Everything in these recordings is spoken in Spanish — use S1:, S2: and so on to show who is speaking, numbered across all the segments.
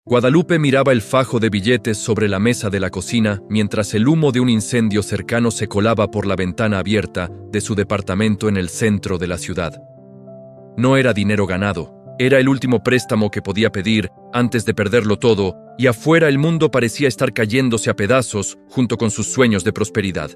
S1: Guadalupe miraba el fajo de billetes sobre la mesa de la cocina mientras el humo de un incendio cercano se colaba por la ventana abierta de su departamento en el centro de la ciudad. No era dinero ganado, era el último préstamo que podía pedir antes de perderlo todo, y afuera el mundo parecía estar cayéndose a pedazos junto con sus sueños de prosperidad.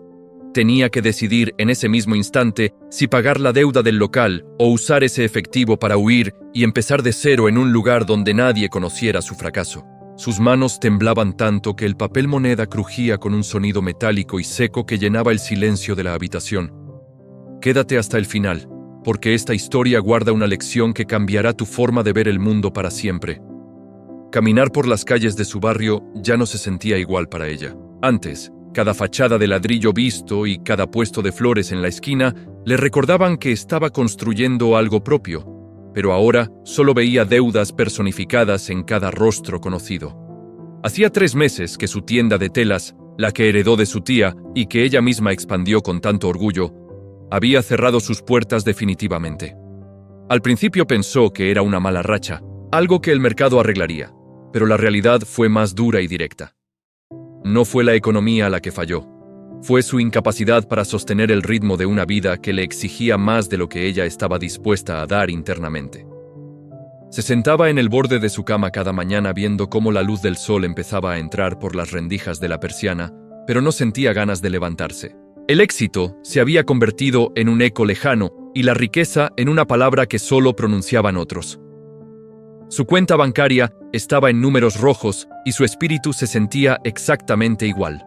S1: Tenía que decidir en ese mismo instante si pagar la deuda del local o usar ese efectivo para huir y empezar de cero en un lugar donde nadie conociera su fracaso. Sus manos temblaban tanto que el papel moneda crujía con un sonido metálico y seco que llenaba el silencio de la habitación. Quédate hasta el final, porque esta historia guarda una lección que cambiará tu forma de ver el mundo para siempre. Caminar por las calles de su barrio ya no se sentía igual para ella. Antes, cada fachada de ladrillo visto y cada puesto de flores en la esquina le recordaban que estaba construyendo algo propio, pero ahora solo veía deudas personificadas en cada rostro conocido. Hacía 3 meses que su tienda de telas, la que heredó de su tía y que ella misma expandió con tanto orgullo, había cerrado sus puertas definitivamente. Al principio pensó que era una mala racha, algo que el mercado arreglaría, pero la realidad fue más dura y directa. No fue la economía la que falló. Fue su incapacidad para sostener el ritmo de una vida que le exigía más de lo que ella estaba dispuesta a dar internamente. Se sentaba en el borde de su cama cada mañana viendo cómo la luz del sol empezaba a entrar por las rendijas de la persiana, pero no sentía ganas de levantarse. El éxito se había convertido en un eco lejano y la riqueza en una palabra que solo pronunciaban otros. Su cuenta bancaria estaba en números rojos y su espíritu se sentía exactamente igual.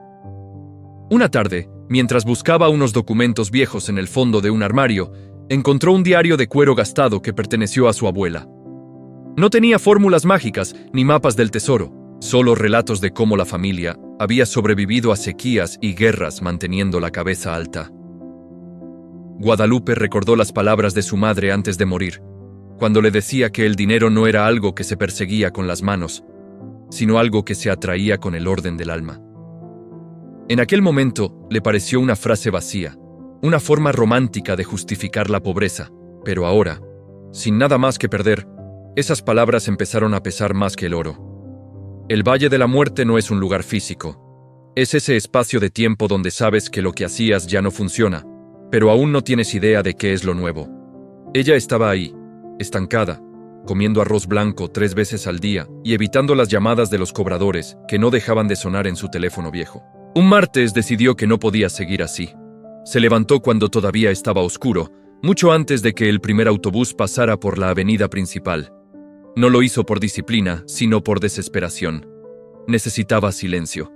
S1: Una tarde, mientras buscaba unos documentos viejos en el fondo de un armario, encontró un diario de cuero gastado que perteneció a su abuela. No tenía fórmulas mágicas ni mapas del tesoro, solo relatos de cómo la familia había sobrevivido a sequías y guerras manteniendo la cabeza alta. Guadalupe recordó las palabras de su madre antes de morir, cuando le decía que el dinero no era algo que se perseguía con las manos, sino algo que se atraía con el orden del alma. En aquel momento le pareció una frase vacía, una forma romántica de justificar la pobreza, pero ahora, sin nada más que perder, esas palabras empezaron a pesar más que el oro. El Valle de la Muerte no es un lugar físico. Es ese espacio de tiempo donde sabes que lo que hacías ya no funciona, pero aún no tienes idea de qué es lo nuevo. Ella estaba ahí, estancada, comiendo arroz blanco 3 veces al día y evitando las llamadas de los cobradores que no dejaban de sonar en su teléfono viejo. Un martes decidió que no podía seguir así. Se levantó cuando todavía estaba oscuro, mucho antes de que el primer autobús pasara por la avenida principal. No lo hizo por disciplina, sino por desesperación. Necesitaba silencio.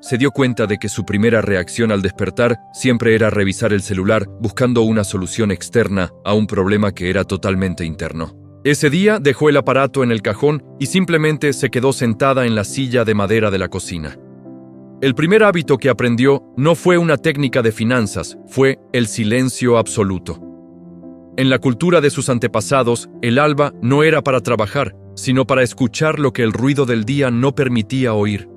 S1: Se dio cuenta de que su primera reacción al despertar siempre era revisar el celular buscando una solución externa a un problema que era totalmente interno. Ese día dejó el aparato en el cajón y simplemente se quedó sentada en la silla de madera de la cocina. El primer hábito que aprendió no fue una técnica de finanzas, fue el silencio absoluto. En la cultura de sus antepasados, el alba no era para trabajar, sino para escuchar lo que el ruido del día no permitía oír.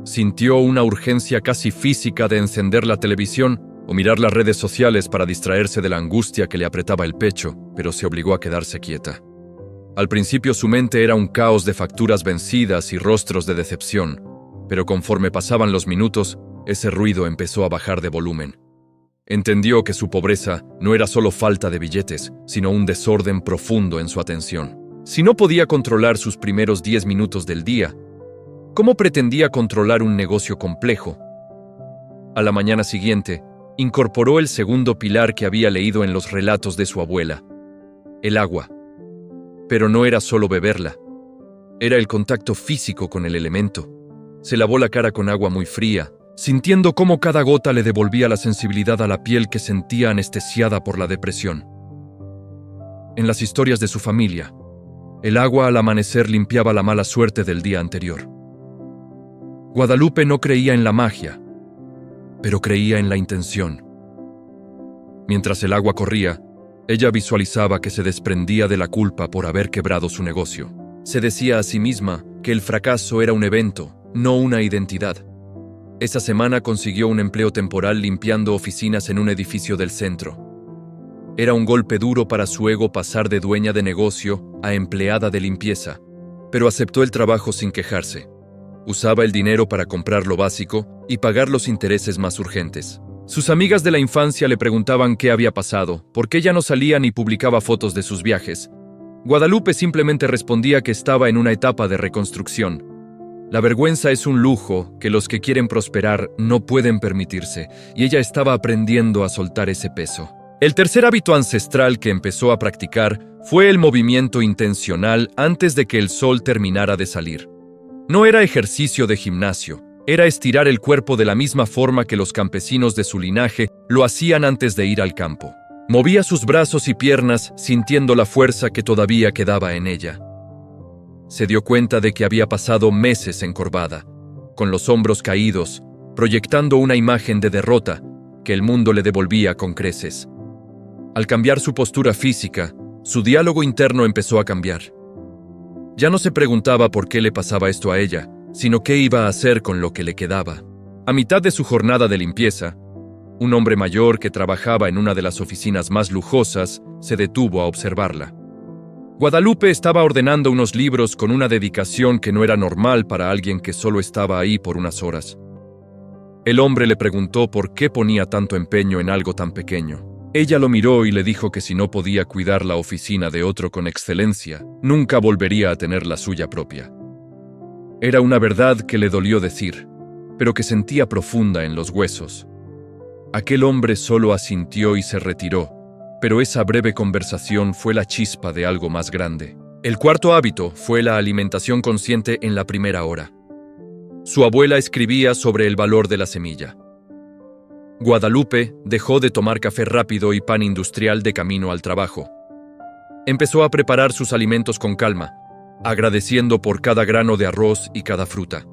S1: Sintió una urgencia casi física de encender la televisión o mirar las redes sociales para distraerse de la angustia que le apretaba el pecho, pero se obligó a quedarse quieta. Al principio su mente era un caos de facturas vencidas y rostros de decepción, pero conforme pasaban los minutos, ese ruido empezó a bajar de volumen. Entendió que su pobreza no era solo falta de billetes, sino un desorden profundo en su atención. Si no podía controlar sus primeros 10 minutos del día, ¿cómo pretendía controlar un negocio complejo? A la mañana siguiente, incorporó el segundo pilar que había leído en los relatos de su abuela: el agua. Pero no era solo beberla, era el contacto físico con el elemento. Se lavó la cara con agua muy fría, sintiendo cómo cada gota le devolvía la sensibilidad a la piel que sentía anestesiada por la depresión. En las historias de su familia, el agua al amanecer limpiaba la mala suerte del día anterior. Guadalupe no creía en la magia, pero creía en la intención. Mientras el agua corría, ella visualizaba que se desprendía de la culpa por haber quebrado su negocio. Se decía a sí misma que el fracaso era un evento, no una identidad. Esa semana consiguió un empleo temporal limpiando oficinas en un edificio del centro. Era un golpe duro para su ego pasar de dueña de negocio a empleada de limpieza, pero aceptó el trabajo sin quejarse. Usaba el dinero para comprar lo básico y pagar los intereses más urgentes. Sus amigas de la infancia le preguntaban qué había pasado, por qué ya no salía ni publicaba fotos de sus viajes. Guadalupe simplemente respondía que estaba en una etapa de reconstrucción. La vergüenza es un lujo que los que quieren prosperar no pueden permitirse, y ella estaba aprendiendo a soltar ese peso. El tercer hábito ancestral que empezó a practicar fue el movimiento intencional antes de que el sol terminara de salir. No era ejercicio de gimnasio, era estirar el cuerpo de la misma forma que los campesinos de su linaje lo hacían antes de ir al campo. Movía sus brazos y piernas sintiendo la fuerza que todavía quedaba en ella. Se dio cuenta de que había pasado meses encorvada, con los hombros caídos, proyectando una imagen de derrota que el mundo le devolvía con creces. Al cambiar su postura física, su diálogo interno empezó a cambiar. Ya no se preguntaba por qué le pasaba esto a ella, sino qué iba a hacer con lo que le quedaba. A mitad de su jornada de limpieza, un hombre mayor que trabajaba en una de las oficinas más lujosas se detuvo a observarla. Guadalupe estaba ordenando unos libros con una dedicación que no era normal para alguien que solo estaba ahí por unas horas. El hombre le preguntó por qué ponía tanto empeño en algo tan pequeño. Ella lo miró y le dijo que si no podía cuidar la oficina de otro con excelencia, nunca volvería a tener la suya propia. Era una verdad que le dolió decir, pero que sentía profunda en los huesos. Aquel hombre solo asintió y se retiró, pero esa breve conversación fue la chispa de algo más grande. El cuarto hábito fue la alimentación consciente en la primera hora. Su abuela escribía sobre el valor de la semilla. Guadalupe dejó de tomar café rápido y pan industrial de camino al trabajo. Empezó a preparar sus alimentos con calma, agradeciendo por cada grano de arroz y cada fruta.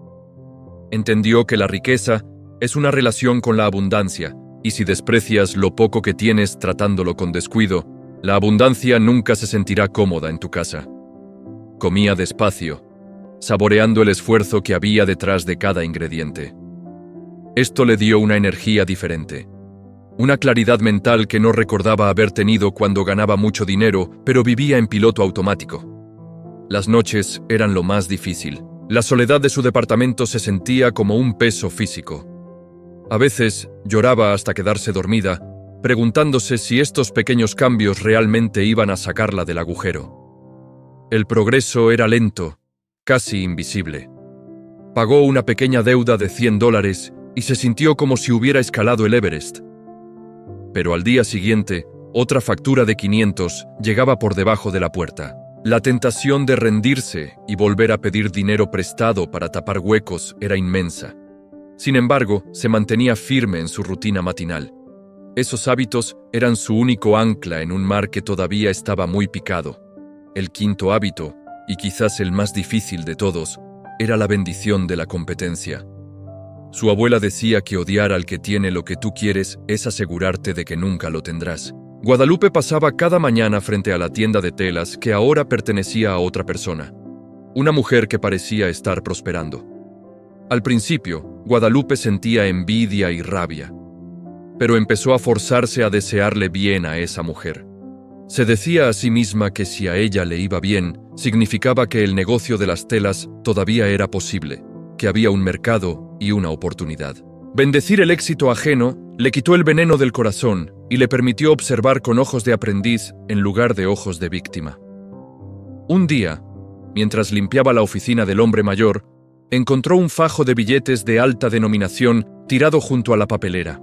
S1: Entendió que la riqueza es una relación con la abundancia, y si desprecias lo poco que tienes tratándolo con descuido, la abundancia nunca se sentirá cómoda en tu casa. Comía despacio, saboreando el esfuerzo que había detrás de cada ingrediente. Esto le dio una energía diferente, una claridad mental que no recordaba haber tenido cuando ganaba mucho dinero, pero vivía en piloto automático. Las noches eran lo más difícil. La soledad de su departamento se sentía como un peso físico. A veces lloraba hasta quedarse dormida, preguntándose si estos pequeños cambios realmente iban a sacarla del agujero. El progreso era lento, casi invisible. Pagó una pequeña deuda de $100 y se sintió como si hubiera escalado el Everest. Pero al día siguiente, otra factura de 500 llegaba por debajo de la puerta. La tentación de rendirse y volver a pedir dinero prestado para tapar huecos era inmensa. Sin embargo, se mantenía firme en su rutina matinal. Esos hábitos eran su único ancla en un mar que todavía estaba muy picado. El quinto hábito, y quizás el más difícil de todos, era la bendición de la competencia. Su abuela decía que odiar al que tiene lo que tú quieres es asegurarte de que nunca lo tendrás. Guadalupe pasaba cada mañana frente a la tienda de telas que ahora pertenecía a otra persona, una mujer que parecía estar prosperando. Al principio, Guadalupe sentía envidia y rabia, pero empezó a forzarse a desearle bien a esa mujer. Se decía a sí misma que si a ella le iba bien, significaba que el negocio de las telas todavía era posible, que había un mercado y una oportunidad. Bendecir el éxito ajeno le quitó el veneno del corazón y le permitió observar con ojos de aprendiz en lugar de ojos de víctima. Un día, mientras limpiaba la oficina del hombre mayor, encontró un fajo de billetes de alta denominación tirado junto a la papelera.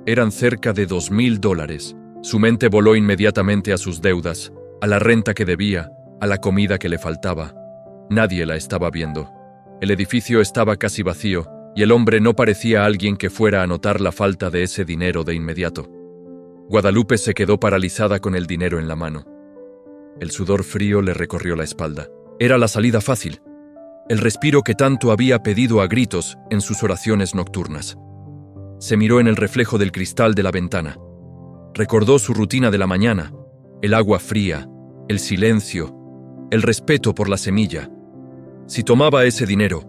S1: Eran cerca de $2,000. Su mente voló inmediatamente a sus deudas, a la renta que debía, a la comida que le faltaba. Nadie la estaba viendo. El edificio estaba casi vacío, y el hombre no parecía alguien que fuera a notar la falta de ese dinero de inmediato. Guadalupe se quedó paralizada con el dinero en la mano. El sudor frío le recorrió la espalda. Era la salida fácil, el respiro que tanto había pedido a gritos en sus oraciones nocturnas. Se miró en el reflejo del cristal de la ventana. Recordó su rutina de la mañana, el agua fría, el silencio, el respeto por la semilla. Si tomaba ese dinero,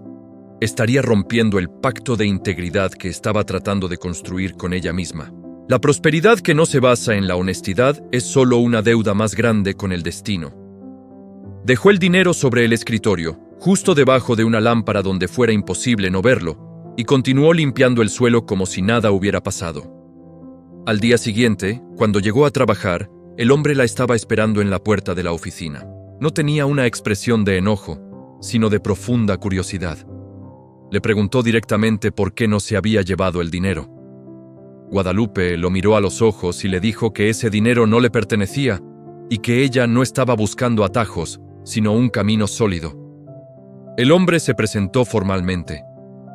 S1: estaría rompiendo el pacto de integridad que estaba tratando de construir con ella misma. La prosperidad que no se basa en la honestidad es solo una deuda más grande con el destino. Dejó el dinero sobre el escritorio, justo debajo de una lámpara donde fuera imposible no verlo, y continuó limpiando el suelo como si nada hubiera pasado. Al día siguiente, cuando llegó a trabajar, el hombre la estaba esperando en la puerta de la oficina. No tenía una expresión de enojo, sino de profunda curiosidad. Le preguntó directamente por qué no se había llevado el dinero. Guadalupe lo miró a los ojos y le dijo que ese dinero no le pertenecía y que ella no estaba buscando atajos, sino un camino sólido. El hombre se presentó formalmente.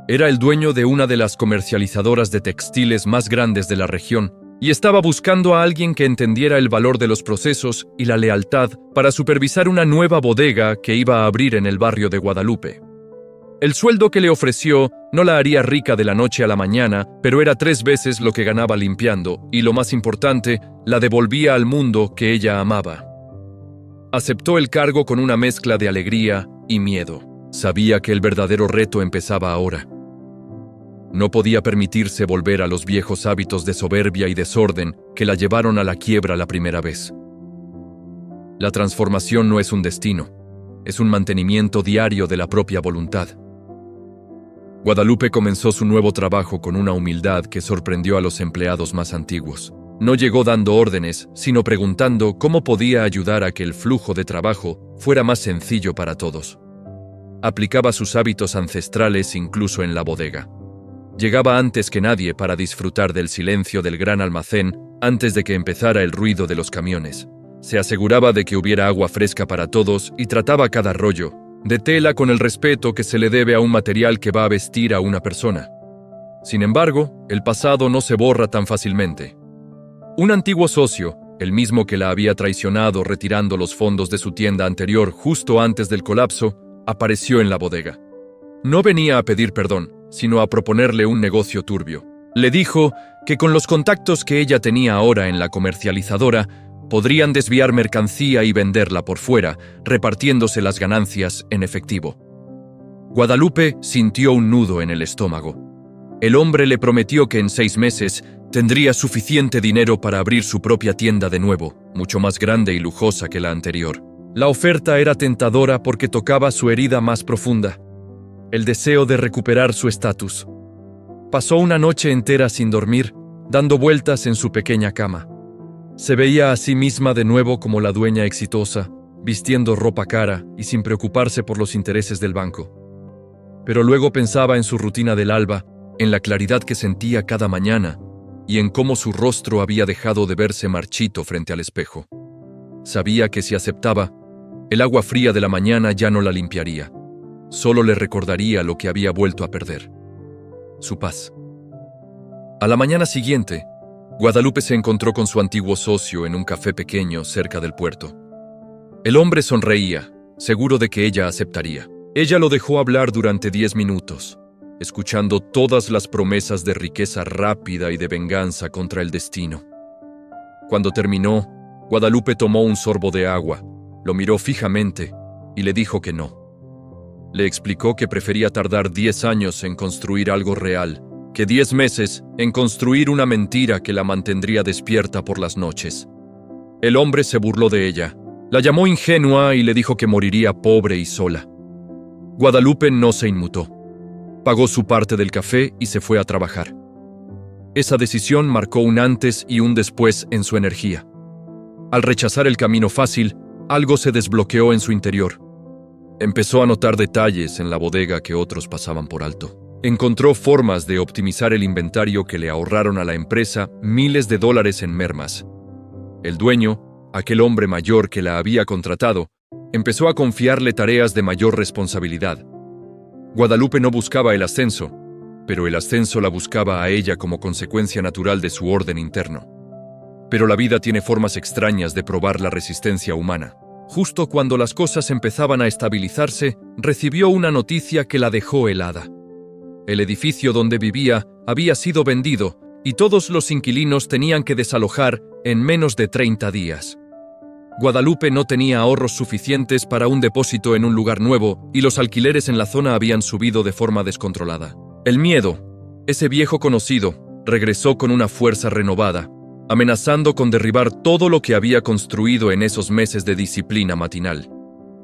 S1: Era el dueño de una de las comercializadoras de textiles más grandes de la región y estaba buscando a alguien que entendiera el valor de los procesos y la lealtad para supervisar una nueva bodega que iba a abrir en el barrio de Guadalupe. El sueldo que le ofreció no la haría rica de la noche a la mañana, pero era 3 veces lo que ganaba limpiando y, lo más importante, la devolvía al mundo que ella amaba. Aceptó el cargo con una mezcla de alegría y miedo. Sabía que el verdadero reto empezaba ahora. No podía permitirse volver a los viejos hábitos de soberbia y desorden que la llevaron a la quiebra la primera vez. La transformación no es un destino, es un mantenimiento diario de la propia voluntad. Guadalupe comenzó su nuevo trabajo con una humildad que sorprendió a los empleados más antiguos. No llegó dando órdenes, sino preguntando cómo podía ayudar a que el flujo de trabajo fuera más sencillo para todos. Aplicaba sus hábitos ancestrales incluso en la bodega. Llegaba antes que nadie para disfrutar del silencio del gran almacén antes de que empezara el ruido de los camiones. Se aseguraba de que hubiera agua fresca para todos y trataba cada rollo de tela con el respeto que se le debe a un material que va a vestir a una persona. Sin embargo, el pasado no se borra tan fácilmente. Un antiguo socio, el mismo que la había traicionado retirando los fondos de su tienda anterior justo antes del colapso, apareció en la bodega. No venía a pedir perdón, sino a proponerle un negocio turbio. Le dijo que con los contactos que ella tenía ahora en la comercializadora, podrían desviar mercancía y venderla por fuera, repartiéndose las ganancias en efectivo. Guadalupe sintió un nudo en el estómago. El hombre le prometió que en 6 meses tendría suficiente dinero para abrir su propia tienda de nuevo, mucho más grande y lujosa que la anterior. La oferta era tentadora porque tocaba su herida más profunda, el deseo de recuperar su estatus. Pasó una noche entera sin dormir, dando vueltas en su pequeña cama. Se veía a sí misma de nuevo como la dueña exitosa, vistiendo ropa cara y sin preocuparse por los intereses del banco. Pero luego pensaba en su rutina del alba, en la claridad que sentía cada mañana y en cómo su rostro había dejado de verse marchito frente al espejo. Sabía que si aceptaba, el agua fría de la mañana ya no la limpiaría. Solo le recordaría lo que había vuelto a perder: su paz. A la mañana siguiente, Guadalupe se encontró con su antiguo socio en un café pequeño cerca del puerto. El hombre sonreía, seguro de que ella aceptaría. Ella lo dejó hablar durante 10 minutos, escuchando todas las promesas de riqueza rápida y de venganza contra el destino. Cuando terminó, Guadalupe tomó un sorbo de agua, lo miró fijamente y le dijo que no. Le explicó que prefería tardar 10 años en construir algo real que 10 meses en construir una mentira que la mantendría despierta por las noches. El hombre se burló de ella, la llamó ingenua y le dijo que moriría pobre y sola. Guadalupe no se inmutó. Pagó su parte del café y se fue a trabajar. Esa decisión marcó un antes y un después en su energía. Al rechazar el camino fácil, algo se desbloqueó en su interior. Empezó a notar detalles en la bodega que otros pasaban por alto. Encontró formas de optimizar el inventario que le ahorraron a la empresa miles de dólares en mermas. El dueño, aquel hombre mayor que la había contratado, empezó a confiarle tareas de mayor responsabilidad. Guadalupe no buscaba el ascenso, pero el ascenso la buscaba a ella como consecuencia natural de su orden interno. Pero la vida tiene formas extrañas de probar la resistencia humana. Justo cuando las cosas empezaban a estabilizarse, recibió una noticia que la dejó helada. El edificio donde vivía había sido vendido y todos los inquilinos tenían que desalojar en menos de 30 días. Guadalupe no tenía ahorros suficientes para un depósito en un lugar nuevo y los alquileres en la zona habían subido de forma descontrolada. El miedo, ese viejo conocido, regresó con una fuerza renovada, amenazando con derribar todo lo que había construido en esos meses de disciplina matinal.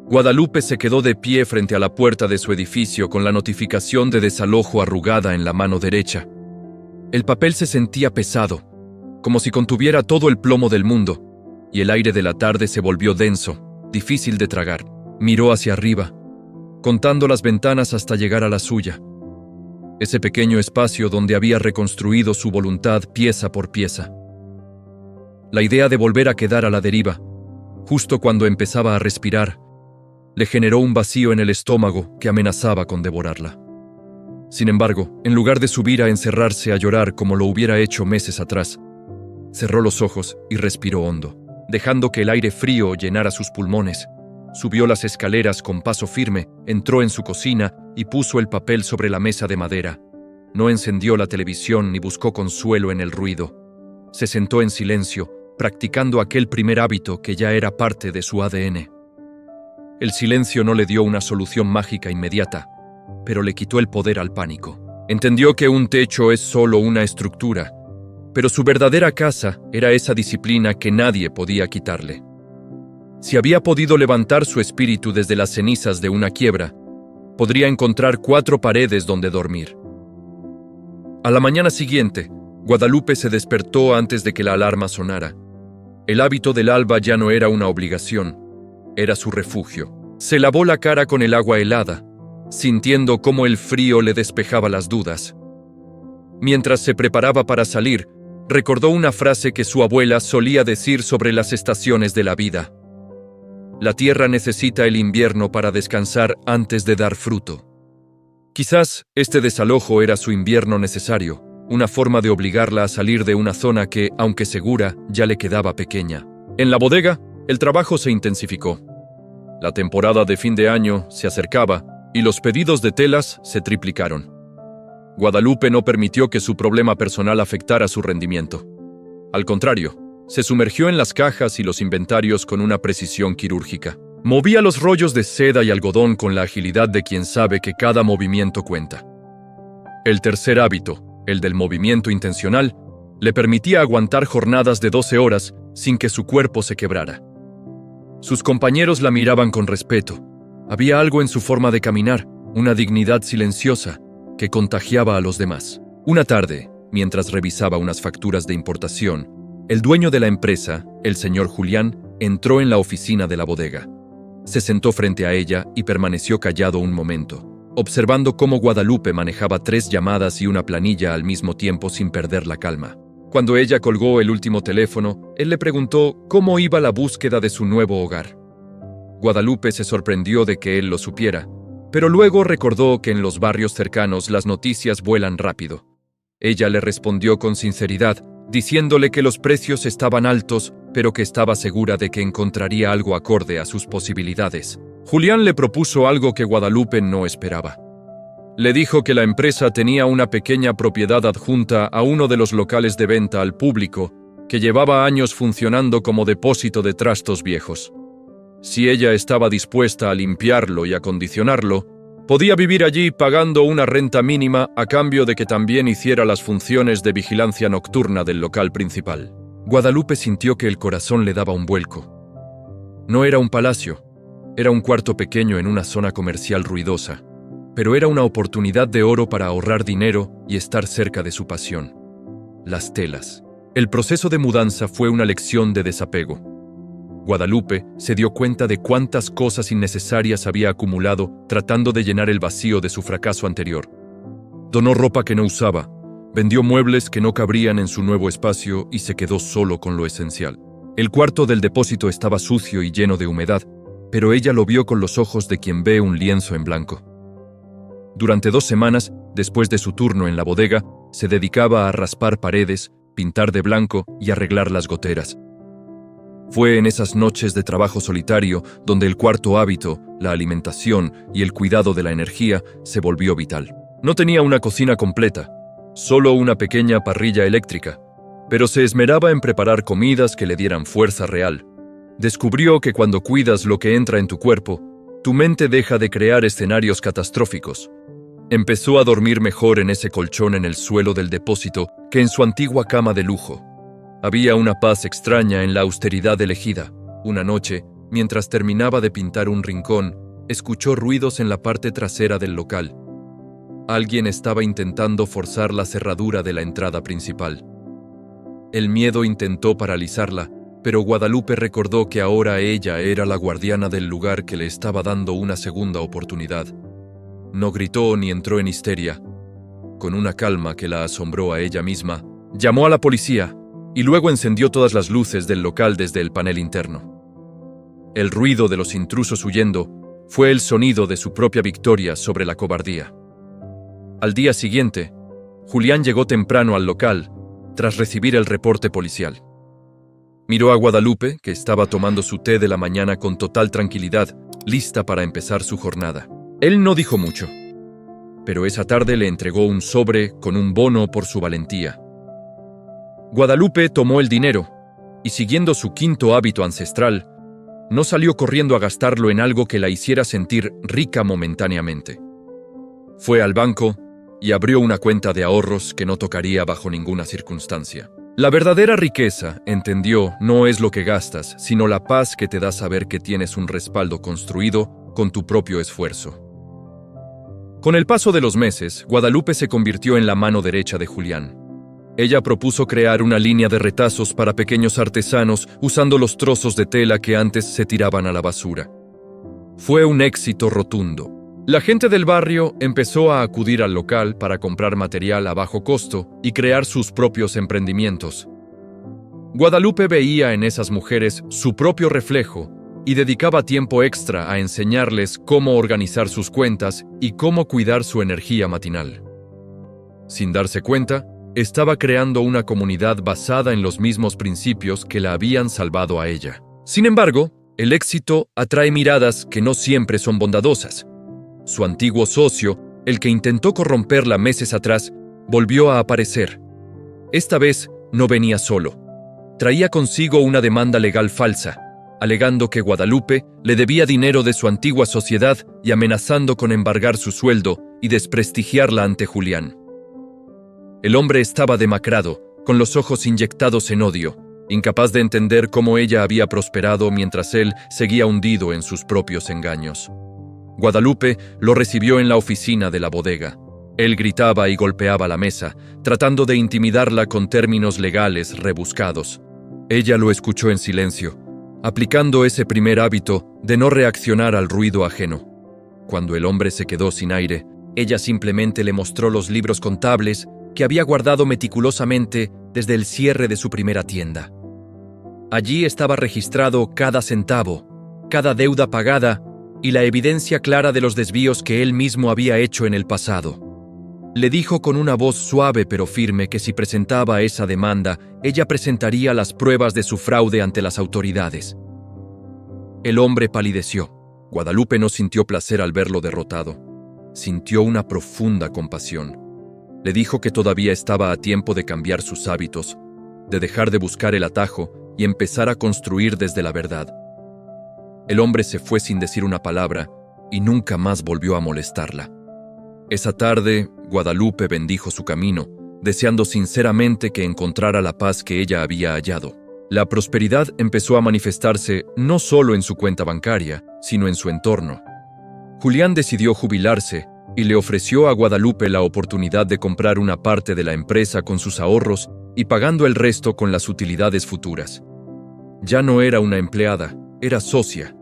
S1: Guadalupe se quedó de pie frente a la puerta de su edificio con la notificación de desalojo arrugada en la mano derecha. El papel se sentía pesado, como si contuviera todo el plomo del mundo, y el aire de la tarde se volvió denso, difícil de tragar. Miró hacia arriba, contando las ventanas hasta llegar a la suya. Ese pequeño espacio donde había reconstruido su voluntad pieza por pieza. La idea de volver a quedar a la deriva, justo cuando empezaba a respirar, le generó un vacío en el estómago que amenazaba con devorarla. Sin embargo, en lugar de subir a encerrarse a llorar como lo hubiera hecho meses atrás, cerró los ojos y respiró hondo, dejando que el aire frío llenara sus pulmones. Subió las escaleras con paso firme, entró en su cocina y puso el papel sobre la mesa de madera. No encendió la televisión ni buscó consuelo en el ruido. Se sentó en silencio, practicando aquel primer hábito que ya era parte de su ADN. El silencio no le dio una solución mágica inmediata, pero le quitó el poder al pánico. Entendió que un techo es solo una estructura, pero su verdadera casa era esa disciplina que nadie podía quitarle. Si había podido levantar su espíritu desde las cenizas de una quiebra, podría encontrar 4 paredes donde dormir. A la mañana siguiente, Guadalupe se despertó antes de que la alarma sonara. El hábito del alba ya no era una obligación, era su refugio. Se lavó la cara con el agua helada, sintiendo cómo el frío le despejaba las dudas. Mientras se preparaba para salir, recordó una frase que su abuela solía decir sobre las estaciones de la vida. La tierra necesita el invierno para descansar antes de dar fruto. Quizás este desalojo era su invierno necesario, una forma de obligarla a salir de una zona que, aunque segura, ya le quedaba pequeña. En la bodega, el trabajo se intensificó. La temporada de fin de año se acercaba y los pedidos de telas se triplicaron. Guadalupe no permitió que su problema personal afectara su rendimiento. Al contrario, se sumergió en las cajas y los inventarios con una precisión quirúrgica. Movía los rollos de seda y algodón con la agilidad de quien sabe que cada movimiento cuenta. El tercer hábito, el del movimiento intencional, le permitía aguantar jornadas de 12 horas sin que su cuerpo se quebrara. Sus compañeros la miraban con respeto. Había algo en su forma de caminar, una dignidad silenciosa, que contagiaba a los demás. Una tarde, mientras revisaba unas facturas de importación, el dueño de la empresa, el señor Julián, entró en la oficina de la bodega. Se sentó frente a ella y permaneció callado un momento, observando cómo Guadalupe manejaba 3 llamadas y una planilla al mismo tiempo sin perder la calma. Cuando ella colgó el último teléfono, él le preguntó cómo iba la búsqueda de su nuevo hogar. Guadalupe se sorprendió de que él lo supiera, pero luego recordó que en los barrios cercanos las noticias vuelan rápido. Ella le respondió con sinceridad, diciéndole que los precios estaban altos, pero que estaba segura de que encontraría algo acorde a sus posibilidades. Julián le propuso algo que Guadalupe no esperaba. Le dijo que la empresa tenía una pequeña propiedad adjunta a uno de los locales de venta al público, que llevaba años funcionando como depósito de trastos viejos. Si ella estaba dispuesta a limpiarlo y acondicionarlo, podía vivir allí pagando una renta mínima a cambio de que también hiciera las funciones de vigilancia nocturna del local principal. Guadalupe sintió que el corazón le daba un vuelco. No era un palacio, era un cuarto pequeño en una zona comercial ruidosa, pero era una oportunidad de oro para ahorrar dinero y estar cerca de su pasión: las telas. El proceso de mudanza fue una lección de desapego. Guadalupe se dio cuenta de cuántas cosas innecesarias había acumulado tratando de llenar el vacío de su fracaso anterior. Donó ropa que no usaba, vendió muebles que no cabrían en su nuevo espacio y se quedó solo con lo esencial. El cuarto del depósito estaba sucio y lleno de humedad, pero ella lo vio con los ojos de quien ve un lienzo en blanco. Durante 2 semanas, después de su turno en la bodega, se dedicaba a raspar paredes, pintar de blanco y arreglar las goteras. Fue en esas noches de trabajo solitario donde el cuarto hábito, la alimentación y el cuidado de la energía, se volvió vital. No tenía una cocina completa, solo una pequeña parrilla eléctrica, pero se esmeraba en preparar comidas que le dieran fuerza real. Descubrió que cuando cuidas lo que entra en tu cuerpo, tu mente deja de crear escenarios catastróficos. Empezó a dormir mejor en ese colchón en el suelo del depósito que en su antigua cama de lujo. Había una paz extraña en la austeridad elegida. Una noche, Mientras terminaba de pintar un rincón, escuchó ruidos en la parte trasera del local. Alguien estaba intentando forzar la cerradura de la entrada principal. El miedo intentó paralizarla, pero Guadalupe recordó que ahora ella era la guardiana del lugar que le estaba dando una segunda oportunidad. No gritó ni entró en histeria. Con una calma que la asombró a ella misma, llamó a la policía y luego encendió todas las luces del local desde el panel interno. El ruido de los intrusos huyendo fue el sonido de su propia victoria sobre la cobardía. Al día siguiente, Julián llegó temprano al local tras recibir el reporte policial. Miró a Guadalupe, que estaba tomando su té de la mañana con total tranquilidad, lista para empezar su jornada. Él no dijo mucho, pero esa tarde le entregó un sobre con un bono por su valentía. Guadalupe tomó el dinero y, siguiendo su quinto hábito ancestral, no salió corriendo a gastarlo en algo que la hiciera sentir rica momentáneamente. Fue al banco y abrió una cuenta de ahorros que no tocaría bajo ninguna circunstancia. La verdadera riqueza, entendió, no es lo que gastas, sino la paz que te da saber que tienes un respaldo construido con tu propio esfuerzo. Con el paso de los meses, Guadalupe se convirtió en la mano derecha de Julián. Ella propuso crear una línea de retazos para pequeños artesanos usando los trozos de tela que antes se tiraban a la basura. Fue un éxito rotundo. La gente del barrio empezó a acudir al local para comprar material a bajo costo y crear sus propios emprendimientos. Guadalupe veía en esas mujeres su propio reflejo y dedicaba tiempo extra a enseñarles cómo organizar sus cuentas y cómo cuidar su energía matinal. Sin darse cuenta, estaba creando una comunidad basada en los mismos principios que la habían salvado a ella. Sin embargo, el éxito atrae miradas que no siempre son bondadosas. Su antiguo socio, el que intentó corromperla meses atrás, volvió a aparecer. Esta vez no venía solo. Traía consigo una demanda legal falsa, alegando que Guadalupe le debía dinero de su antigua sociedad y amenazando con embargar su sueldo y desprestigiarla ante Julián. El hombre estaba demacrado, con los ojos inyectados en odio, incapaz de entender cómo ella había prosperado mientras él seguía hundido en sus propios engaños. Guadalupe lo recibió en la oficina de la bodega. Él gritaba y golpeaba la mesa, tratando de intimidarla con términos legales rebuscados. Ella lo escuchó en silencio, aplicando ese primer hábito de no reaccionar al ruido ajeno. Cuando el hombre se quedó sin aire, ella simplemente le mostró los libros contables que había guardado meticulosamente desde el cierre de su primera tienda. Allí estaba registrado cada centavo, cada deuda pagada y la evidencia clara de los desvíos que él mismo había hecho en el pasado. Le dijo con una voz suave pero firme que si presentaba esa demanda, ella presentaría las pruebas de su fraude ante las autoridades. El hombre palideció. Guadalupe no sintió placer al verlo derrotado. Sintió una profunda compasión. Le dijo que todavía estaba a tiempo de cambiar sus hábitos, de dejar de buscar el atajo y empezar a construir desde la verdad. El hombre se fue sin decir una palabra y nunca más volvió a molestarla. Esa tarde, Guadalupe bendijo su camino, deseando sinceramente que encontrara la paz que ella había hallado. La prosperidad empezó a manifestarse no solo en su cuenta bancaria, sino en su entorno. Julián decidió jubilarse y le ofreció a Guadalupe la oportunidad de comprar una parte de la empresa con sus ahorros y pagando el resto con las utilidades futuras. Ya no era una empleada, era socia.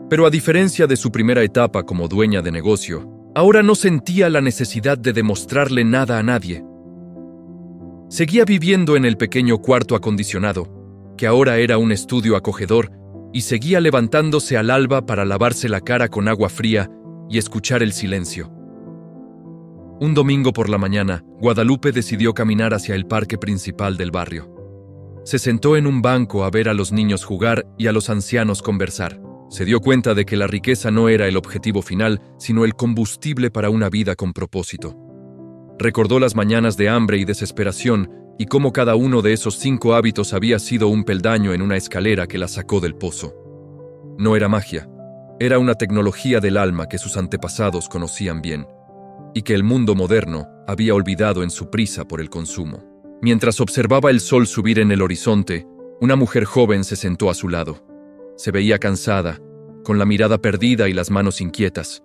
S1: Pero a diferencia de su primera etapa como dueña de negocio, ahora no sentía la necesidad de demostrarle nada a nadie. Seguía viviendo en el pequeño cuarto acondicionado, que ahora era un estudio acogedor, y seguía levantándose al alba para lavarse la cara con agua fría y escuchar el silencio. Un domingo por la mañana, Guadalupe decidió caminar hacia el parque principal del barrio. Se sentó en un banco a ver a los niños jugar y a los ancianos conversar. Se dio cuenta de que la riqueza no era el objetivo final, sino el combustible para una vida con propósito. Recordó las mañanas de hambre y desesperación y cómo cada uno de esos 5 hábitos había sido un peldaño en una escalera que la sacó del pozo. No era magia, era una tecnología del alma que sus antepasados conocían bien y que el mundo moderno había olvidado en su prisa por el consumo. Mientras observaba el sol subir en el horizonte, una mujer joven se sentó a su lado. Se veía cansada, con la mirada perdida y las manos inquietas.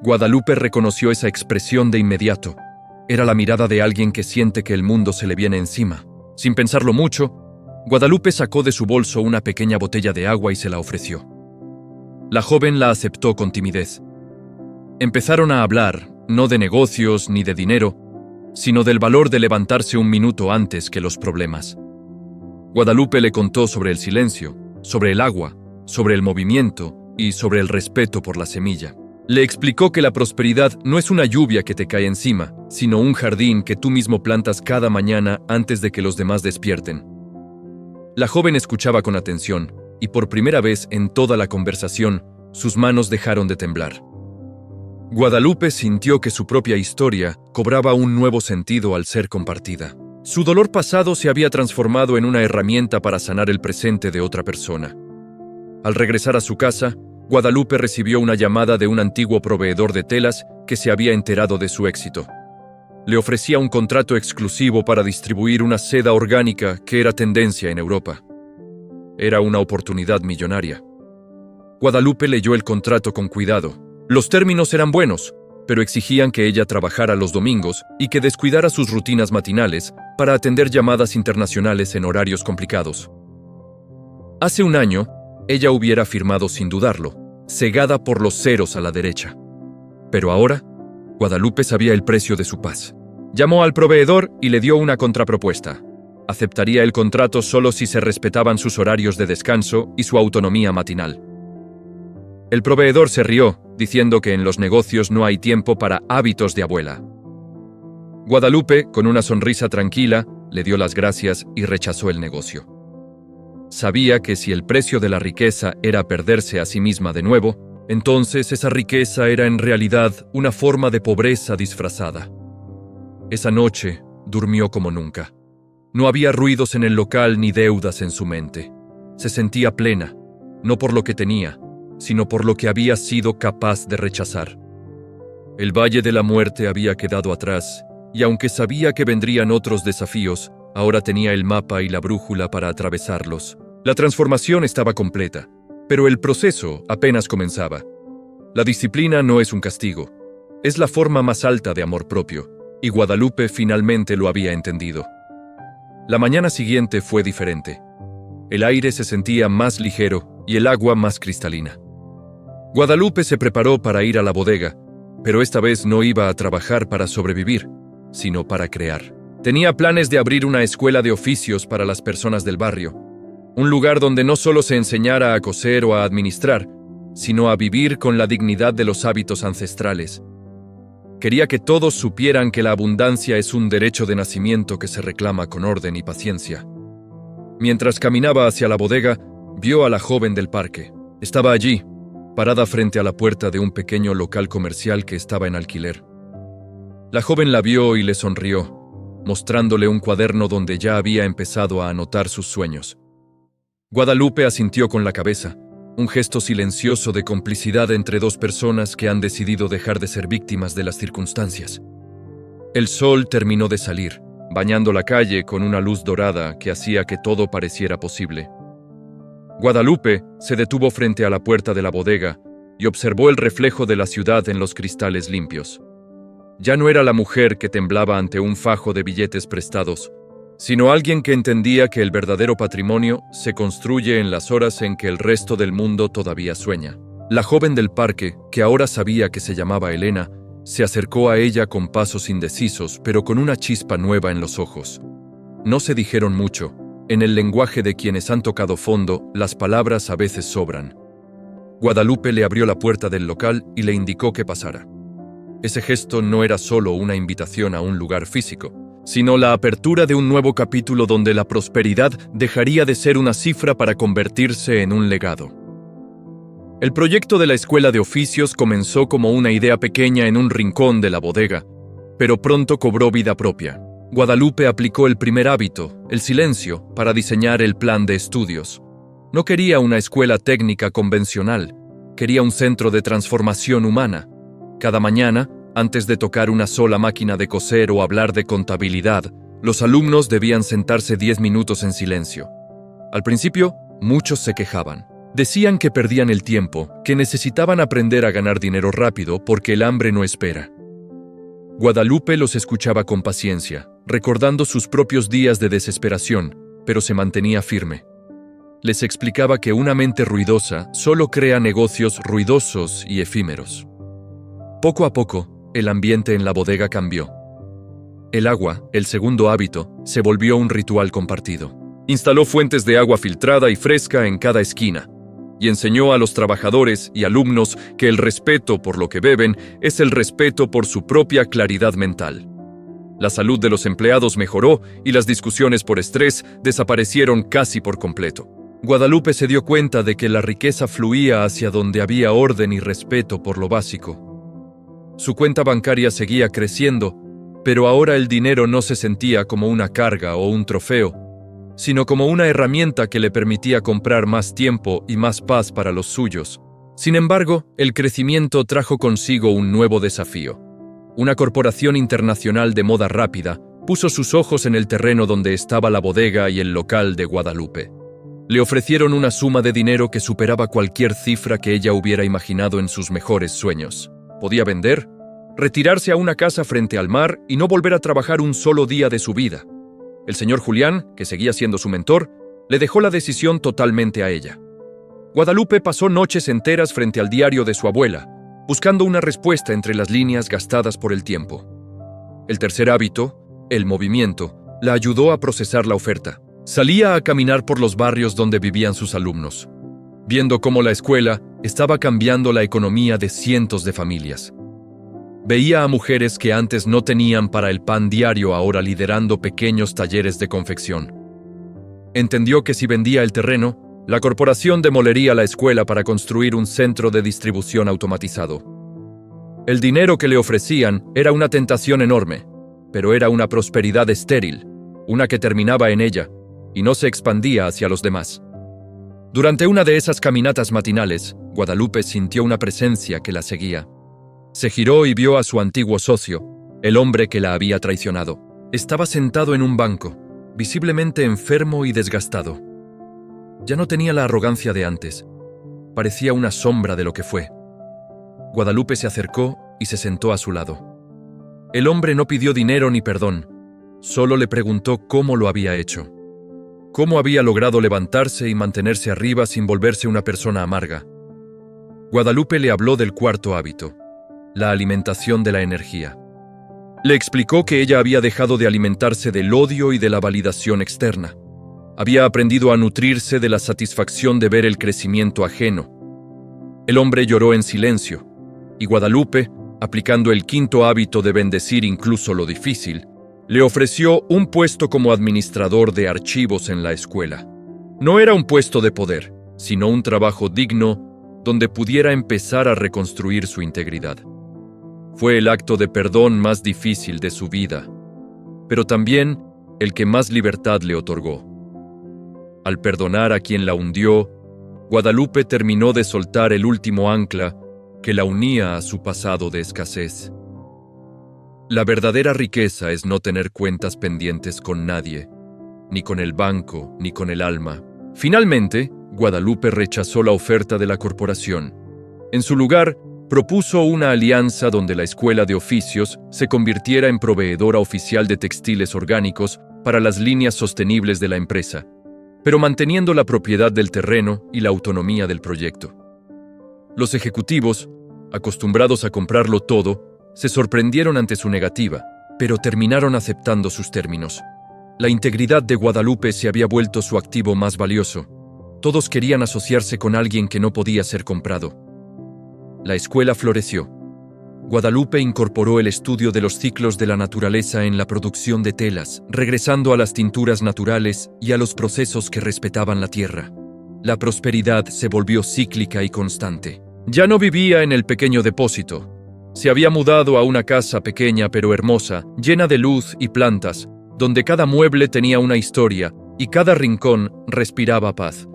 S1: Guadalupe reconoció esa expresión de inmediato. Era la mirada de alguien que siente que el mundo se le viene encima. Sin pensarlo mucho, Guadalupe sacó de su bolso una pequeña botella de agua y se la ofreció. La joven la aceptó con timidez. Empezaron a hablar, no de negocios ni de dinero, sino del valor de levantarse un minuto antes que los problemas. Guadalupe le contó sobre el silencio, sobre el agua, sobre el movimiento y sobre el respeto por la semilla. Le explicó que la prosperidad no es una lluvia que te cae encima, sino un jardín que tú mismo plantas cada mañana antes de que los demás despierten. La joven escuchaba con atención, y por primera vez en toda la conversación, sus manos dejaron de temblar. Guadalupe sintió que su propia historia cobraba un nuevo sentido al ser compartida. Su dolor pasado se había transformado en una herramienta para sanar el presente de otra persona. Al regresar a su casa, Guadalupe recibió una llamada de un antiguo proveedor de telas que se había enterado de su éxito. Le ofrecía un contrato exclusivo para distribuir una seda orgánica que era tendencia en Europa. Era una oportunidad millonaria. Guadalupe leyó el contrato con cuidado. Los términos eran buenos, pero exigían que ella trabajara los domingos y que descuidara sus rutinas matinales para atender llamadas internacionales en horarios complicados. Hace un año, ella hubiera firmado sin dudarlo, cegada por los ceros a la derecha. Pero ahora, Guadalupe sabía el precio de su paz. Llamó al proveedor y le dio una contrapropuesta. Aceptaría el contrato solo si se respetaban sus horarios de descanso y su autonomía matinal. El proveedor se rió, diciendo que en los negocios no hay tiempo para hábitos de abuela. Guadalupe, con una sonrisa tranquila, le dio las gracias y rechazó el negocio. Sabía que si el precio de la riqueza era perderse a sí misma de nuevo, entonces esa riqueza era en realidad una forma de pobreza disfrazada. Esa noche durmió como nunca. No había ruidos en el local ni deudas en su mente. Se sentía plena, no por lo que tenía, sino por lo que había sido capaz de rechazar. El valle de la muerte había quedado atrás, y aunque sabía que vendrían otros desafíos, ahora tenía el mapa y la brújula para atravesarlos. La transformación estaba completa, pero el proceso apenas comenzaba. La disciplina no es un castigo, es la forma más alta de amor propio, y Guadalupe finalmente lo había entendido. La mañana siguiente fue diferente. El aire se sentía más ligero y el agua más cristalina. Guadalupe se preparó para ir a la bodega, pero esta vez no iba a trabajar para sobrevivir, sino para crear. Tenía planes de abrir una escuela de oficios para las personas del barrio, un lugar donde no solo se enseñara a coser o a administrar, sino a vivir con la dignidad de los hábitos ancestrales. Quería que todos supieran que la abundancia es un derecho de nacimiento que se reclama con orden y paciencia. Mientras caminaba hacia la bodega, vio a la joven del parque. Estaba allí, parada frente a la puerta de un pequeño local comercial que estaba en alquiler. La joven la vio y le sonrió, mostrándole un cuaderno donde ya había empezado a anotar sus sueños. Guadalupe asintió con la cabeza, un gesto silencioso de complicidad entre dos personas que han decidido dejar de ser víctimas de las circunstancias. El sol terminó de salir, bañando la calle con una luz dorada que hacía que todo pareciera posible. Guadalupe se detuvo frente a la puerta de la bodega y observó el reflejo de la ciudad en los cristales limpios. Ya no era la mujer que temblaba ante un fajo de billetes prestados, sino alguien que entendía que el verdadero patrimonio se construye en las horas en que el resto del mundo todavía sueña. La joven del parque, que ahora sabía que se llamaba Elena, se acercó a ella con pasos indecisos, pero con una chispa nueva en los ojos. No se dijeron mucho. En el lenguaje de quienes han tocado fondo, las palabras a veces sobran. Guadalupe le abrió la puerta del local y le indicó que pasara. Ese gesto no era solo una invitación a un lugar físico, sino la apertura de un nuevo capítulo donde la prosperidad dejaría de ser una cifra para convertirse en un legado. El proyecto de la escuela de oficios comenzó como una idea pequeña en un rincón de la bodega, pero pronto cobró vida propia. Guadalupe aplicó el primer hábito, el silencio, para diseñar el plan de estudios. No quería una escuela técnica convencional, quería un centro de transformación humana. Cada mañana, antes de tocar una sola máquina de coser o hablar de contabilidad, los alumnos debían sentarse 10 minutos en silencio. Al principio, muchos se quejaban. Decían que perdían el tiempo, que necesitaban aprender a ganar dinero rápido porque el hambre no espera. Guadalupe los escuchaba con paciencia, recordando sus propios días de desesperación, pero se mantenía firme. Les explicaba que una mente ruidosa solo crea negocios ruidosos y efímeros. Poco a poco, el ambiente en la bodega cambió. El agua, el segundo hábito, se volvió un ritual compartido. Instaló fuentes de agua filtrada y fresca en cada esquina, y enseñó a los trabajadores y alumnos que el respeto por lo que beben es el respeto por su propia claridad mental. La salud de los empleados mejoró y las discusiones por estrés desaparecieron casi por completo. Guadalupe se dio cuenta de que la riqueza fluía hacia donde había orden y respeto por lo básico. Su cuenta bancaria seguía creciendo, pero ahora el dinero no se sentía como una carga o un trofeo, sino como una herramienta que le permitía comprar más tiempo y más paz para los suyos. Sin embargo, el crecimiento trajo consigo un nuevo desafío. Una corporación internacional de moda rápida puso sus ojos en el terreno donde estaba la bodega y el local de Guadalupe. Le ofrecieron una suma de dinero que superaba cualquier cifra que ella hubiera imaginado en sus mejores sueños. Podía vender, retirarse a una casa frente al mar y no volver a trabajar un solo día de su vida. El señor Julián, que seguía siendo su mentor, le dejó la decisión totalmente a ella. Guadalupe pasó noches enteras frente al diario de su abuela, buscando una respuesta entre las líneas gastadas por el tiempo. El tercer hábito, el movimiento, la ayudó a procesar la oferta. Salía a caminar por los barrios donde vivían sus alumnos, viendo cómo la escuela estaba cambiando la economía de cientos de familias. Veía a mujeres que antes no tenían para el pan diario ahora liderando pequeños talleres de confección. Entendió que si vendía el terreno, la corporación demolería la escuela para construir un centro de distribución automatizado. El dinero que le ofrecían era una tentación enorme, pero era una prosperidad estéril, una que terminaba en ella y no se expandía hacia los demás. Durante una de esas caminatas matinales, Guadalupe sintió una presencia que la seguía. Se giró y vio a su antiguo socio, el hombre que la había traicionado. Estaba sentado en un banco, visiblemente enfermo y desgastado. Ya no tenía la arrogancia de antes. Parecía una sombra de lo que fue. Guadalupe se acercó y se sentó a su lado. El hombre no pidió dinero ni perdón, solo le preguntó cómo lo había hecho. Cómo había logrado levantarse y mantenerse arriba sin volverse una persona amarga. Guadalupe le habló del cuarto hábito, la alimentación de la energía. Le explicó que ella había dejado de alimentarse del odio y de la validación externa. Había aprendido a nutrirse de la satisfacción de ver el crecimiento ajeno. El hombre lloró en silencio, y Guadalupe, aplicando el quinto hábito de bendecir incluso lo difícil, le ofreció un puesto como administrador de archivos en la escuela. No era un puesto de poder, sino un trabajo digno donde pudiera empezar a reconstruir su integridad. Fue el acto de perdón más difícil de su vida, pero también el que más libertad le otorgó. Al perdonar a quien la hundió, Guadalupe terminó de soltar el último ancla que la unía a su pasado de escasez. La verdadera riqueza es no tener cuentas pendientes con nadie, ni con el banco, ni con el alma. Finalmente, Guadalupe rechazó la oferta de la corporación. En su lugar, propuso una alianza donde la Escuela de Oficios se convirtiera en proveedora oficial de textiles orgánicos para las líneas sostenibles de la empresa, pero manteniendo la propiedad del terreno y la autonomía del proyecto. Los ejecutivos, acostumbrados a comprarlo todo, se sorprendieron ante su negativa, pero terminaron aceptando sus términos. La integridad de Guadalupe se había vuelto su activo más valioso. Todos querían asociarse con alguien que no podía ser comprado. La escuela floreció. Guadalupe incorporó el estudio de los ciclos de la naturaleza en la producción de telas, regresando a las tinturas naturales y a los procesos que respetaban la tierra. La prosperidad se volvió cíclica y constante. Ya no vivía en el pequeño depósito. Se había mudado a una casa pequeña pero hermosa, llena de luz y plantas, donde cada mueble tenía una historia y cada rincón respiraba paz.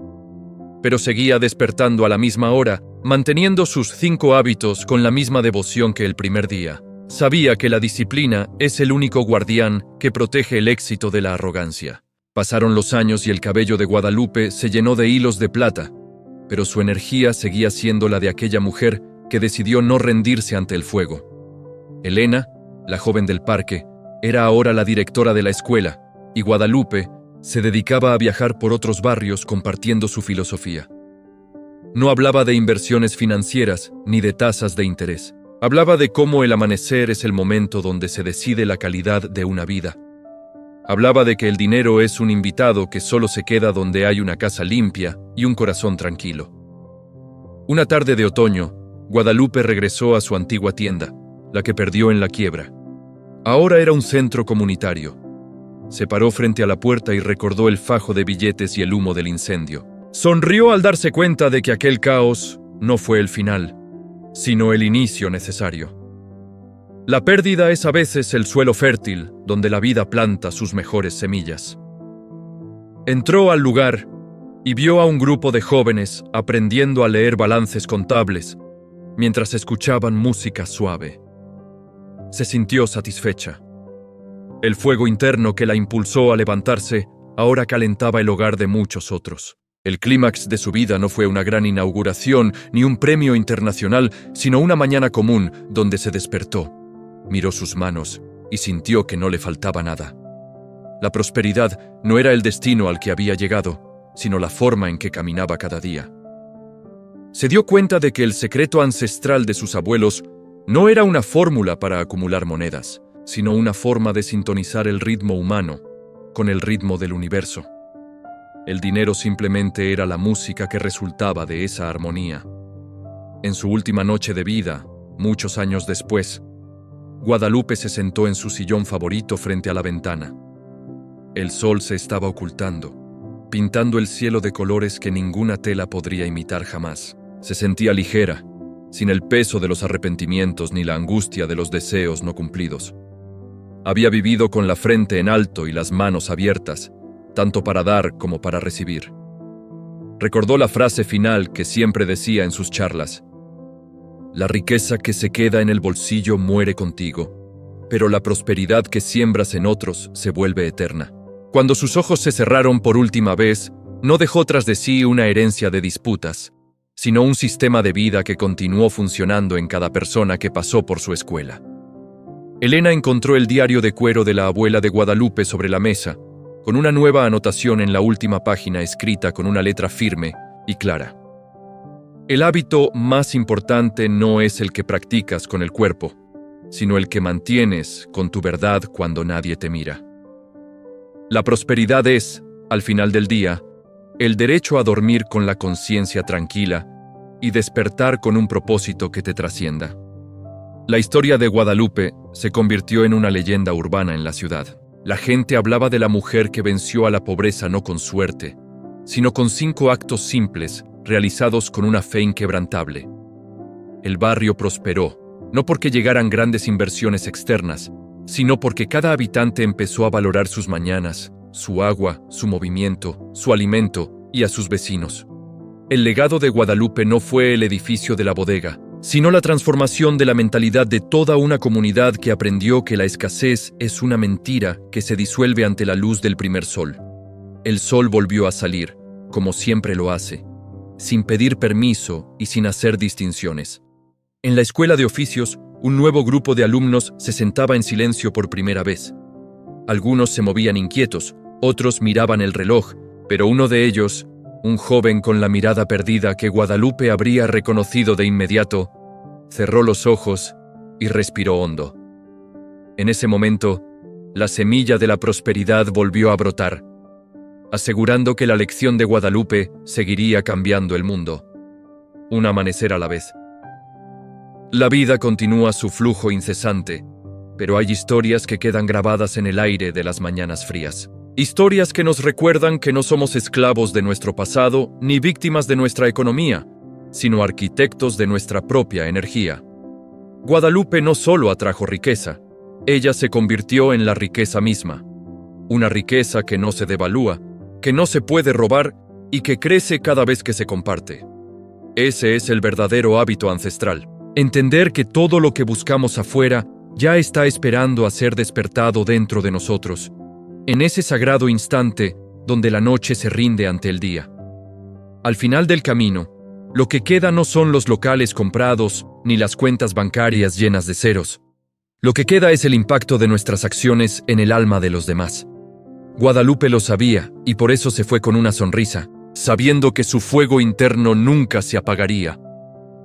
S1: Pero seguía despertando a la misma hora, manteniendo sus 5 hábitos con la misma devoción que el primer día. Sabía que la disciplina es el único guardián que protege el éxito de la arrogancia. Pasaron los años y el cabello de Guadalupe se llenó de hilos de plata, pero su energía seguía siendo la de aquella mujer que decidió no rendirse ante el fuego. Elena, la joven del parque, era ahora la directora de la escuela, y Guadalupe se dedicaba a viajar por otros barrios compartiendo su filosofía. No hablaba de inversiones financieras ni de tasas de interés. Hablaba de cómo el amanecer es el momento donde se decide la calidad de una vida. Hablaba de que el dinero es un invitado que solo se queda donde hay una casa limpia y un corazón tranquilo. Una tarde de otoño, Guadalupe regresó a su antigua tienda, la que perdió en la quiebra. Ahora era un centro comunitario. Se paró frente a la puerta y recordó el fajo de billetes y el humo del incendio. Sonrió al darse cuenta de que aquel caos no fue el final, sino el inicio necesario. La pérdida es a veces el suelo fértil donde la vida planta sus mejores semillas. Entró al lugar y vio a un grupo de jóvenes aprendiendo a leer balances contables mientras escuchaban música suave. Se sintió satisfecha. El fuego interno que la impulsó a levantarse ahora calentaba el hogar de muchos otros. El clímax de su vida no fue una gran inauguración ni un premio internacional, sino una mañana común donde se despertó, miró sus manos y sintió que no le faltaba nada. La prosperidad no era el destino al que había llegado, sino la forma en que caminaba cada día. Se dio cuenta de que el secreto ancestral de sus abuelos no era una fórmula para acumular monedas, sino una forma de sintonizar el ritmo humano con el ritmo del universo. El dinero simplemente era la música que resultaba de esa armonía. En su última noche de vida, muchos años después, Guadalupe se sentó en su sillón favorito frente a la ventana. El sol se estaba ocultando, pintando el cielo de colores que ninguna tela podría imitar jamás. Se sentía ligera, sin el peso de los arrepentimientos ni la angustia de los deseos no cumplidos. Había vivido con la frente en alto y las manos abiertas, tanto para dar como para recibir. Recordó la frase final que siempre decía en sus charlas: la riqueza que se queda en el bolsillo muere contigo, pero la prosperidad que siembras en otros se vuelve eterna. Cuando sus ojos se cerraron por última vez, no dejó tras de sí una herencia de disputas, sino un sistema de vida que continuó funcionando en cada persona que pasó por su escuela. Elena encontró el diario de cuero de la abuela de Guadalupe sobre la mesa, con una nueva anotación en la última página escrita con una letra firme y clara. El hábito más importante no es el que practicas con el cuerpo, sino el que mantienes con tu verdad cuando nadie te mira. La prosperidad es, al final del día, el derecho a dormir con la conciencia tranquila y despertar con un propósito que te trascienda. La historia de Guadalupe se convirtió en una leyenda urbana en la ciudad. La gente hablaba de la mujer que venció a la pobreza no con suerte, sino con 5 actos simples realizados con una fe inquebrantable. El barrio prosperó, no porque llegaran grandes inversiones externas, sino porque cada habitante empezó a valorar sus mañanas, su agua, su movimiento, su alimento y a sus vecinos. El legado de Guadalupe no fue el edificio de la bodega, sino la transformación de la mentalidad de toda una comunidad que aprendió que la escasez es una mentira que se disuelve ante la luz del primer sol. El sol volvió a salir, como siempre lo hace, sin pedir permiso y sin hacer distinciones. En la escuela de oficios, un nuevo grupo de alumnos se sentaba en silencio por primera vez. Algunos se movían inquietos, otros miraban el reloj, pero uno de ellos, un joven con la mirada perdida que Guadalupe habría reconocido de inmediato, cerró los ojos y respiró hondo. En ese momento, la semilla de la prosperidad volvió a brotar, asegurando que la lección de Guadalupe seguiría cambiando el mundo, un amanecer a la vez. La vida continúa su flujo incesante, pero hay historias que quedan grabadas en el aire de las mañanas frías. Historias que nos recuerdan que no somos esclavos de nuestro pasado ni víctimas de nuestra economía, sino arquitectos de nuestra propia energía. Guadalupe no solo atrajo riqueza, ella se convirtió en la riqueza misma. Una riqueza que no se devalúa, que no se puede robar y que crece cada vez que se comparte. Ese es el verdadero hábito ancestral. Entender que todo lo que buscamos afuera ya está esperando a ser despertado dentro de nosotros, en ese sagrado instante donde la noche se rinde ante el día. Al final del camino, Lo que queda no son los locales comprados, ni las cuentas bancarias llenas de ceros. Lo que queda es el impacto de nuestras acciones en el alma de los demás. Guadalupe lo sabía, y por eso se fue con una sonrisa, sabiendo que su fuego interno nunca se apagaría,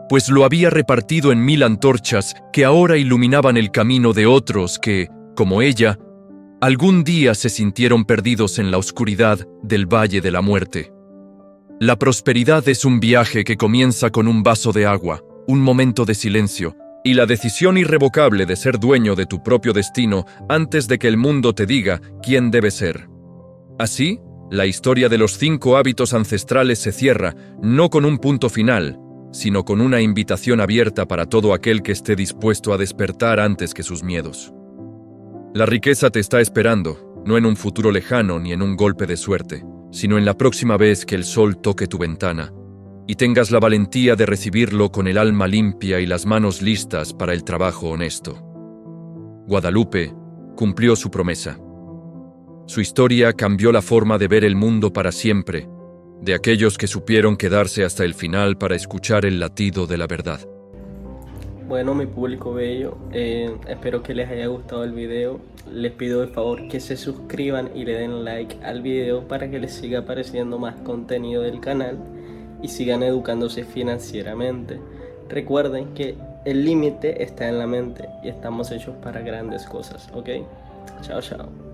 S1: pues lo había repartido en 1000 antorchas que ahora iluminaban el camino de otros que, como ella, algún día se sintieron perdidos en la oscuridad del Valle de la Muerte. La prosperidad es un viaje que comienza con un vaso de agua, un momento de silencio, y la decisión irrevocable de ser dueño de tu propio destino antes de que el mundo te diga quién debes ser. Así, la historia de los 5 hábitos ancestrales se cierra, no con un punto final, sino con una invitación abierta para todo aquel que esté dispuesto a despertar antes que sus miedos. La riqueza te está esperando, no en un futuro lejano ni en un golpe de suerte, sino en la próxima vez que el sol toque tu ventana y tengas la valentía de recibirlo con el alma limpia y las manos listas para el trabajo honesto. Guadalupe cumplió su promesa. Su historia cambió la forma de ver el mundo para siempre, de aquellos que supieron quedarse hasta el final para escuchar el latido de la verdad.
S2: Bueno, mi público bello, espero que les haya gustado el video. Les pido de favor que se suscriban y le den like al video para que les siga apareciendo más contenido del canal y sigan educándose financieramente. Recuerden que el límite está en la mente y estamos hechos para grandes cosas, ¿ok? Chao, chao.